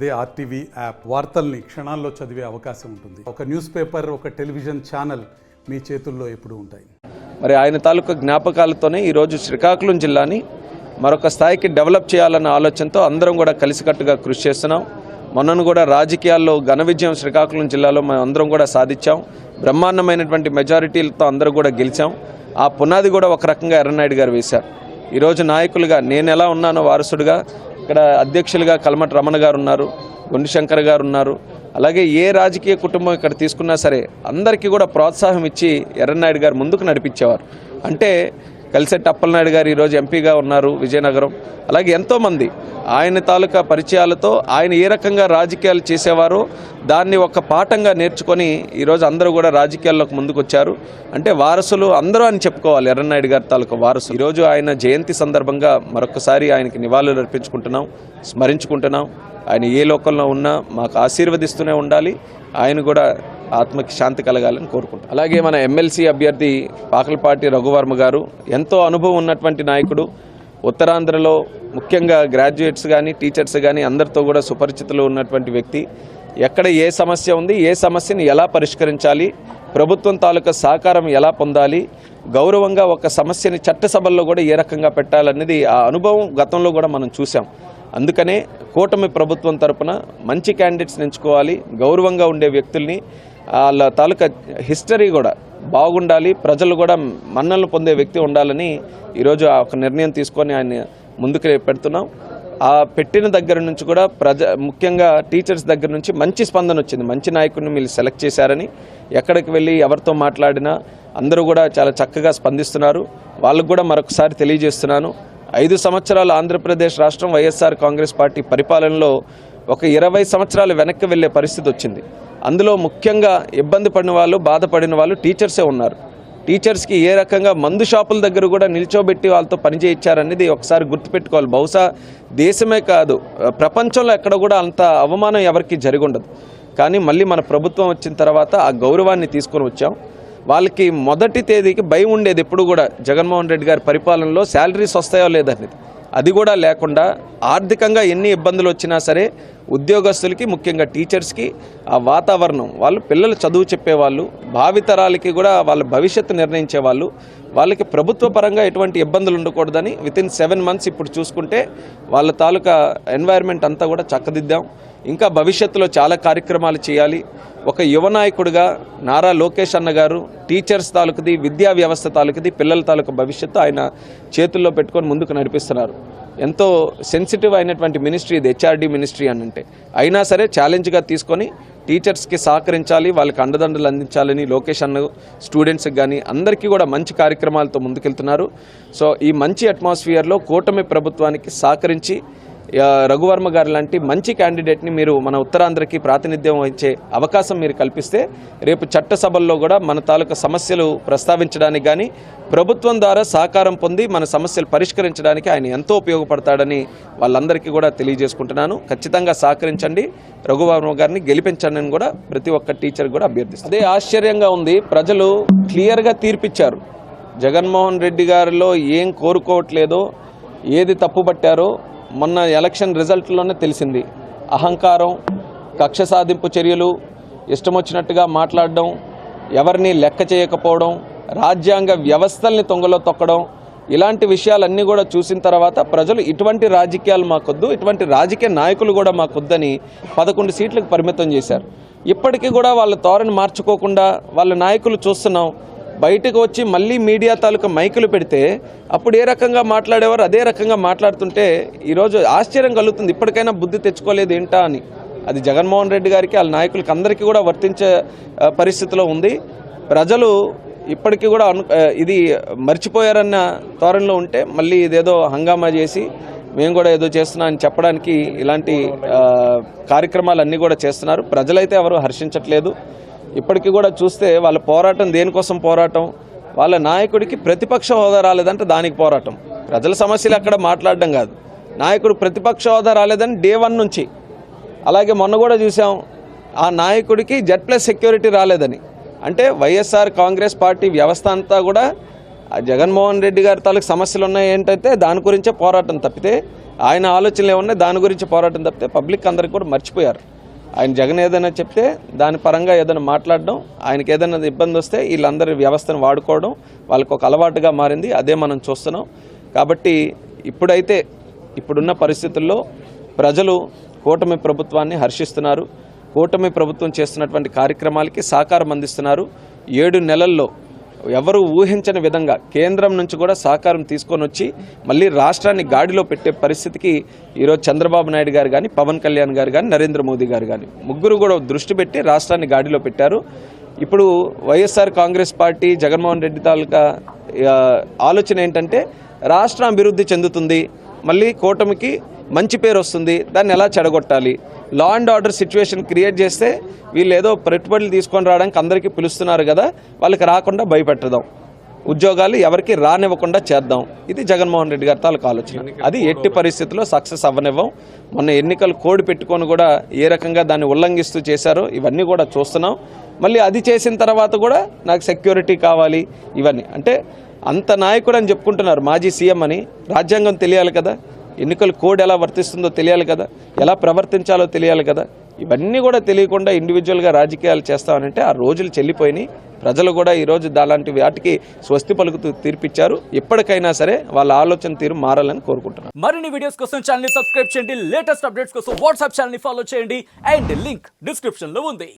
అదే RTV app వార్తల్ని క్షణాల్లో చదివే అవకాశం ఉంటుంది. ఒక న్యూస్ పేపర్, ఒక టెలివిజన్ ఛానల్ మీ చేతుల్లో ఎప్పుడూ ఉంటాయి. మరి ఆయన తాలూకా జ్ఞాపకాలతోనే ఈరోజు శ్రీకాకుళం జిల్లాని మరొక స్థాయికి డెవలప్ చేయాలన్న ఆలోచనతో అందరం కూడా కలిసికట్టుగా కృషి చేస్తున్నాం. మొన్నను కూడా రాజకీయాల్లో ఘన విజయం శ్రీకాకుళం జిల్లాలో మనం అందరం కూడా సాధించాం. బ్రహ్మాండమైనటువంటి మెజారిటీలతో అందరూ కూడా గెలిచాం. ఆ పునాది కూడా ఒక రకంగా ఎర్రన్నాయుడు గారు వేశారు. ఈరోజు నాయకులుగా నేను ఎలా ఉన్నానో వారసుడుగా ఇక్కడ అధ్యక్షులుగా కల్మటి రమణ గారు ఉన్నారు, గుండిశంకర్ గారు ఉన్నారు. అలాగే ఏ రాజకీయ కుటుంబం ఇక్కడ తీసుకున్నా సరే అందరికీ కూడా ప్రోత్సాహం ఇచ్చి ఎర్రన్నాయుడు గారు ముందుకు నడిపించేవారు. అంటే కలిసెట్టి అప్పలనాయుడు గారు ఈరోజు ఎంపీగా ఉన్నారు విజయనగరం. అలాగే ఎంతోమంది ఆయన తాలూకా పరిచయాలతో ఆయన ఏ రకంగా రాజకీయాలు చేసేవారో దాన్ని ఒక పాఠంగా నేర్చుకొని ఈరోజు అందరూ కూడా రాజకీయాల్లోకి ముందుకు వచ్చారు. అంటే వారసులు అందరూ అని చెప్పుకోవాలి, ఎర్రన్నాయుడు గారి తాలూకా వారసులు. ఈరోజు ఆయన జయంతి సందర్భంగా మరొకసారి ఆయనకి నివాళులు అర్పించుకుంటున్నాం, స్మరించుకుంటున్నాం. ఆయన ఏ లోకంలో ఉన్నా మాకు ఆశీర్వదిస్తూనే ఉండాలి, ఆయన కూడా ఆత్మకి శాంతి కలగాలని కోరుకుంటాం. అలాగే మన ఎమ్మెల్సీ అభ్యర్థి పాకలపాటి రఘువర్మ గారు ఎంతో అనుభవం ఉన్నటువంటి నాయకుడు. ఉత్తరాంధ్రలో ముఖ్యంగా గ్రాడ్యుయేట్స్ కానీ టీచర్స్ కానీ అందరితో కూడా సుపరిచితులు ఉన్నటువంటి వ్యక్తి. ఎక్కడ ఏ సమస్య ఉంది, ఏ సమస్యని ఎలా పరిష్కరించాలి, ప్రభుత్వం తాలూకా సహకారం ఎలా పొందాలి, గౌరవంగా ఒక సమస్యని చట్టసభల్లో కూడా ఏ రకంగా పెట్టాలనేది ఆ అనుభవం గతంలో కూడా మనం చూసాం. అందుకనే కూటమి ప్రభుత్వం తరపున మంచి క్యాండిడేట్స్ని ఎంచుకోవాలి, గౌరవంగా ఉండే వ్యక్తుల్ని, వాళ్ళ తాలూకా హిస్టరీ కూడా బాగుండాలి, ప్రజలు కూడా మన్ననలు పొందే వ్యక్తి ఉండాలని ఈరోజు ఒక నిర్ణయం తీసుకొని ఆయన ముందుకు పెడుతున్నాం. ఆ పెట్టిన దగ్గర నుంచి కూడా ముఖ్యంగా టీచర్స్ దగ్గర నుంచి మంచి స్పందన వచ్చింది. మంచి నాయకుడిని మీరు సెలెక్ట్ చేశారని, ఎక్కడికి వెళ్ళి ఎవరితో మాట్లాడినా అందరూ కూడా చాలా చక్కగా స్పందిస్తున్నారు. వాళ్ళకు కూడా మరొకసారి తెలియజేస్తున్నాను, 5 సంవత్సరాలు ఆంధ్రప్రదేశ్ రాష్ట్రం వైఎస్ఆర్ కాంగ్రెస్ పార్టీ పరిపాలనలో ఒక 20 సంవత్సరాలు వెనక్కి వెళ్ళే పరిస్థితి వచ్చింది. అందులో ముఖ్యంగా ఇబ్బంది పడిన వాళ్ళు, బాధపడిన వాళ్ళు టీచర్సే ఉన్నారు. టీచర్స్కి ఏ రకంగా మందు షాపుల దగ్గర కూడా నిల్చోబెట్టి వాళ్ళతో పనిచేయించారనేది ఒకసారి గుర్తుపెట్టుకోవాలి. బహుశా దేశమే కాదు, ప్రపంచంలో ఎక్కడ కూడా అంత అవమానం ఎవరికి జరిగి ఉండదు. కానీ మళ్ళీ మన ప్రభుత్వం వచ్చిన తర్వాత ఆ గౌరవాన్ని తీసుకొని వచ్చాం. వాళ్ళకి మొదటి తేదీకి భయం ఉండేది ఎప్పుడు కూడా, జగన్మోహన్ రెడ్డి గారి పరిపాలనలో శాలరీస్ వస్తాయో లేదనేది. అది కూడా లేకుండా ఆర్థికంగా ఎన్ని ఇబ్బందులు వచ్చినా సరే ఉద్యోగస్తులకి, ముఖ్యంగా టీచర్స్కి ఆ వాతావరణం, వాళ్ళు పిల్లలు చదువు చెప్పేవాళ్ళు, భావితరాలకి కూడా వాళ్ళ భవిష్యత్తు నిర్ణయించేవాళ్ళు, వాళ్ళకి ప్రభుత్వ పరంగా ఎటువంటి ఇబ్బందులు ఉండకూడదని వితిన్ 7 months ఇప్పుడు చూసుకుంటే వాళ్ళ తాలూకా ఎన్వైర్న్మెంట్ అంతా కూడా చక్కదిద్దాం. ఇంకా భవిష్యత్తులో చాలా కార్యక్రమాలు చేయాలి. ఒక యువ నాయకుడిగా నారా లోకేష్ అన్న గారు టీచర్స్ తాలూకుది, విద్యా వ్యవస్థ తాలూకుది, పిల్లల తాలూకు భవిష్యత్తు ఆయన చేతుల్లో పెట్టుకొని ముందుకు నడిపిస్తున్నారు. ఎంతో సెన్సిటివ్ అయినటువంటి మినిస్ట్రీ ఇది, హెచ్ఆర్డీ మినిస్ట్రీ అని అంటే. అయినా సరే ఛాలెంజ్గా తీసుకొని టీచర్స్కి సహకరించాలి, వాళ్ళకి అండదండలు అందించాలని లోకేష్ అన్న స్టూడెంట్స్కి కానీ అందరికీ కూడా మంచి కార్యక్రమాలతో ముందుకెళ్తున్నారు. సో ఈ మంచి అట్మాస్ఫియర్లో కూటమి ప్రభుత్వానికి సహకరించి రఘువర్మ గారు లాంటి మంచి క్యాండిడేట్ని మీరు మన ఉత్తరాంధ్రకి ప్రాతినిధ్యం వహించే అవకాశం మీరు కల్పిస్తే రేపు చట్టసభల్లో కూడా మన తాలూకా సమస్యలు ప్రస్తావించడానికి కానీ ప్రభుత్వం ద్వారా సహకారం పొంది మన సమస్యలు పరిష్కరించడానికి ఆయన ఎంతో ఉపయోగపడతాడని వాళ్ళందరికీ కూడా తెలియజేసుకుంటున్నాను. ఖచ్చితంగా సహకరించండి, రఘువర్మ గారిని గెలిపించండి అని కూడా ప్రతి ఒక్క టీచర్ కూడా అభ్యర్థిస్తారు. అదే ఆశ్చర్యంగా ఉంది, ప్రజలు క్లియర్గా తీర్పిచ్చారు. జగన్మోహన్ రెడ్డి గారిలో ఏం కోరుకోవట్లేదో, ఏది తప్పుపట్టారో మొన్న ఎలక్షన్ రిజల్ట్లోనే తెలిసింది. అహంకారం, కక్ష సాధింపు చర్యలు, ఇష్టం వచ్చినట్టుగా మాట్లాడడం, ఎవరిని లెక్క చేయకపోవడం, రాజ్యాంగ వ్యవస్థల్ని తొంగలో తొక్కడం, ఇలాంటి విషయాలన్నీ కూడా చూసిన తర్వాత ప్రజలు ఇటువంటి రాజకీయాలు మాకొద్దు, ఇటువంటి రాజకీయ నాయకులు కూడా మాకొద్దని 11 సీట్లకు పరిమితం చేశారు. ఇప్పటికీ కూడా వాళ్ళ ధోరణి మార్చుకోకుండా వాళ్ళ నాయకులు చూస్తున్నాం. బయటకు వచ్చి మళ్ళీ మీడియా తాలూకా మైకులు పెడితే అప్పుడు ఏ రకంగా మాట్లాడేవారు అదే రకంగా మాట్లాడుతుంటే ఈరోజు ఆశ్చర్యం కలుగుతుంది. ఇప్పటికైనా బుద్ధి తెచ్చుకోలేదు ఏంటా అని. అది జగన్మోహన్ రెడ్డి గారికి, వాళ్ళ నాయకులకి అందరికీ కూడా వర్తించే పరిస్థితిలో ఉంది. ప్రజలు ఇప్పటికీ కూడా ఇది మర్చిపోయారన్న ధోరణిలో ఉంటే మళ్ళీ ఇదేదో హంగామా చేసి మేము కూడా ఏదో చేస్తున్నాం అని చెప్పడానికి ఇలాంటి కార్యక్రమాలన్నీ కూడా చేస్తున్నారు. ప్రజలైతే ఎవరు హర్షించట్లేదు. ఇప్పటికీ కూడా చూస్తే వాళ్ళ పోరాటం దేనికోసం పోరాటం, వాళ్ళ నాయకుడికి ప్రతిపక్ష హోదా రాలేదంటే దానికి పోరాటం. ప్రజల సమస్యలు అక్కడ మాట్లాడడం కాదు, నాయకుడు ప్రతిపక్ష హోదా రాలేదని డే 1 నుంచి. అలాగే మొన్న కూడా చూసాం, ఆ నాయకుడికి Z+ సెక్యూరిటీ రాలేదని. అంటే వైఎస్ఆర్ కాంగ్రెస్ పార్టీ వ్యవస్థ అంతా కూడా జగన్మోహన్ రెడ్డి గారి తాలూకు సమస్యలు ఉన్నాయి ఏంటంటే దాని గురించే పోరాటం తప్పితే ఆయన ఆలోచనలు ఏమన్నా దాని గురించి పోరాటం తప్పితే పబ్లిక్ అందరికీ కూడా మర్చిపోయారు. ఆయన జగన్ ఏదైనా చెప్తే దాని పరంగా ఏదైనా మాట్లాడడం, ఆయనకి ఏదైనా ఇబ్బంది వస్తే వీళ్ళందరి వ్యవస్థను వాడుకోవడం వాళ్ళకు ఒక అలవాటుగా మారింది. అదే మనం చూస్తున్నాం. కాబట్టి ఇప్పుడున్న పరిస్థితుల్లో ప్రజలు కూటమి ప్రభుత్వాన్ని హర్షిస్తున్నారు. కూటమి ప్రభుత్వం చేస్తున్నటువంటి కార్యక్రమాలకి సహకారం అందిస్తున్నారు. 7 నెలల్లో ఎవరు ఊహించని విధంగా కేంద్రం నుంచి కూడా సహకారం తీసుకొని వచ్చి మళ్ళీ రాష్ట్రాన్ని గాడిలో పెట్టే పరిస్థితికి ఈరోజు చంద్రబాబు నాయుడు గారు కానీ, పవన్ కళ్యాణ్ గారు కానీ, నరేంద్ర మోదీ గారు కానీ ముగ్గురు కూడా దృష్టి పెట్టి రాష్ట్రాన్ని గాడిలో పెట్టారు. ఇప్పుడు వైఎస్ఆర్ కాంగ్రెస్ పార్టీ జగన్మోహన్ రెడ్డి తాలూకా ఆలోచన ఏంటంటే రాష్ట్రం అభివృద్ధి చెందుతుంది, మళ్ళీ కూటమికి మంచి పేరు వస్తుంది, దాన్ని ఎలా చెడగొట్టాలి, law and order situation create చేస్తే వీళ్ళు ఏదో పెట్టుబడులు తీసుకొని రావడానికి అందరికీ పిలుస్తున్నారు కదా, వాళ్ళకి రాకుండా భయపెట్టదాం, ఉద్యోగాలు ఎవరికి రానివ్వకుండా చేద్దాం. ఇది జగన్మోహన్ రెడ్డి గారి తాలూకు ఆలోచన. అది ఎట్టి పరిస్థితుల్లో సక్సెస్ అవ్వనివ్వం. మొన్న ఎన్నికలు కోడ్ పెట్టుకొని కూడా ఏ రకంగా దాన్ని ఉల్లంఘిస్తూ చేశారో ఇవన్నీ కూడా చూస్తున్నాం. మళ్ళీ అది చేసిన తర్వాత కూడా నాకు సెక్యూరిటీ కావాలి ఇవన్నీ అంటే అంత నాయకుడు అని చెప్పుకుంటున్నారు. మాజీ సీఎం అని రాజ్యాంగం తెలియాలి కదా, ఎన్నికల కోడ్ ఎలా వర్తిస్తుందో తెలియాలి కదా, ఎలా ప్రవర్తించాలో తెలియాలి కదా. ఇవన్నీ కూడా తెలియకుండా ఇండివిజువల్గా రాజకీయాలు చేస్తామనంటే ఆ రోజులు చెల్లిపోయినాయి. ప్రజలు కూడా ఈరోజు అలాంటి వాటికి స్వస్తి పలుకుతూ తీర్పిచ్చారు. ఎప్పటికైనా సరే వాళ్ళ ఆలోచన తీరు మారాలని కోరుకుంటున్నాను. మరిన్ని వీడియోస్ కోసం ఛానల్ ని సబ్స్క్రైబ్ చేయండి. లేటెస్ట్ అప్డేట్స్ కోసం వాట్సాప్ ఛానల్ ని ఫాలో చేయండి. అండ్ లింక్ డిస్క్రిప్షన్ లో ఉంది.